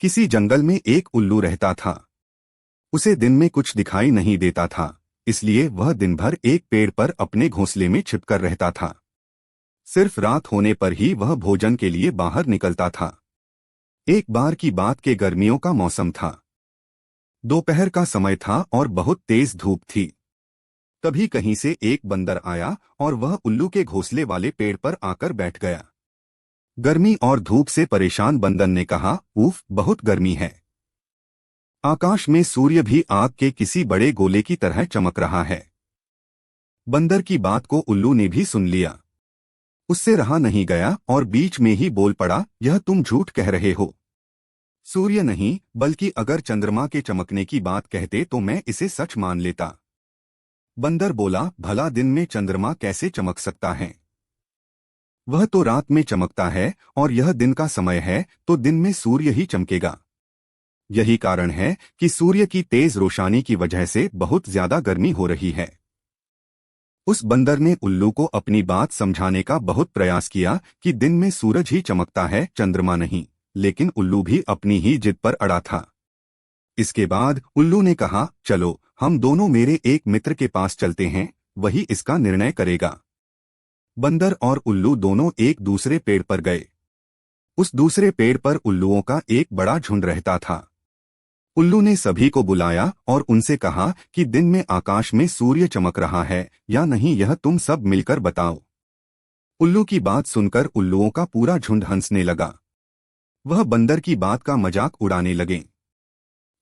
किसी जंगल में एक उल्लू रहता था। उसे दिन में कुछ दिखाई नहीं देता था, इसलिए वह दिन भर एक पेड़ पर अपने घोंसले में छिपकर रहता था। सिर्फ रात होने पर ही वह भोजन के लिए बाहर निकलता था। एक बार की बात के गर्मियों का मौसम था। दोपहर का समय था और बहुत तेज धूप थी। तभी कहीं से एक बंदर आया और वह उल्लू के घोंसले वाले पेड़ पर आकर बैठ गया। गर्मी और धूप से परेशान बंदर ने कहा, उफ, बहुत गर्मी है। आकाश में सूर्य भी आग के किसी बड़े गोले की तरह चमक रहा है। बंदर की बात को उल्लू ने भी सुन लिया। उससे रहा नहीं गया और बीच में ही बोल पड़ा, यह तुम झूठ कह रहे हो। सूर्य नहीं, बल्कि अगर चंद्रमा के चमकने की बात कहते तो मैं इसे सच मान लेता। बंदर बोला, भला दिन में चंद्रमा कैसे चमक सकता है? वह तो रात में चमकता है और यह दिन का समय है, तो दिन में सूर्य ही चमकेगा। यही कारण है कि सूर्य की तेज रोशनी की वजह से बहुत ज्यादा गर्मी हो रही है। उस बंदर ने उल्लू को अपनी बात समझाने का बहुत प्रयास किया कि दिन में सूरज ही चमकता है, चंद्रमा नहीं, लेकिन उल्लू भी अपनी ही जिद पर अड़ा था। इसके बाद उल्लू ने कहा, चलो हम दोनों मेरे एक मित्र के पास चलते हैं, वही इसका निर्णय करेगा। बंदर और उल्लू दोनों एक दूसरे पेड़ पर गए। उस दूसरे पेड़ पर उल्लुओं का एक बड़ा झुंड रहता था। उल्लू ने सभी को बुलाया और उनसे कहा कि दिन में आकाश में सूर्य चमक रहा है या नहीं, यह तुम सब मिलकर बताओ। उल्लू की बात सुनकर उल्लुओं का पूरा झुंड हंसने लगा। वह बंदर की बात का मजाक उड़ाने लगे।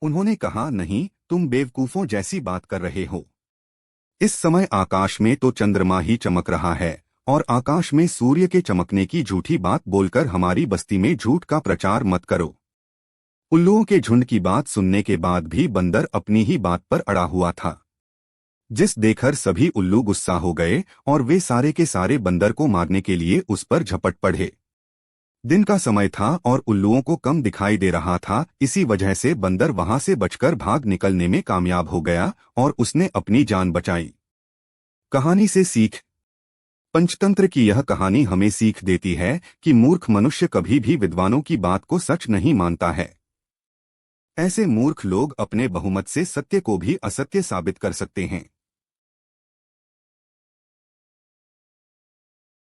उन्होंने कहा, नहीं, तुम बेवकूफों जैसी बात कर रहे हो। इस समय आकाश में तो चंद्रमा ही चमक रहा है और आकाश में सूर्य के चमकने की झूठी बात बोलकर हमारी बस्ती में झूठ का प्रचार मत करो। उल्लुओं के झुंड की बात सुनने के बाद भी बंदर अपनी ही बात पर अड़ा हुआ था, जिस देखकर सभी उल्लू गुस्सा हो गए और वे सारे के सारे बंदर को मारने के लिए उस पर झपट पड़े। दिन का समय था और उल्लुओं को कम दिखाई दे रहा था, इसी वजह से बंदर वहां से बचकर भाग निकलने में कामयाब हो गया और उसने अपनी जान बचाई। कहानी से सीख। पंचतंत्र की यह कहानी हमें सीख देती है कि मूर्ख मनुष्य कभी भी विद्वानों की बात को सच नहीं मानता है। ऐसे मूर्ख लोग अपने बहुमत से सत्य को भी असत्य साबित कर सकते हैं।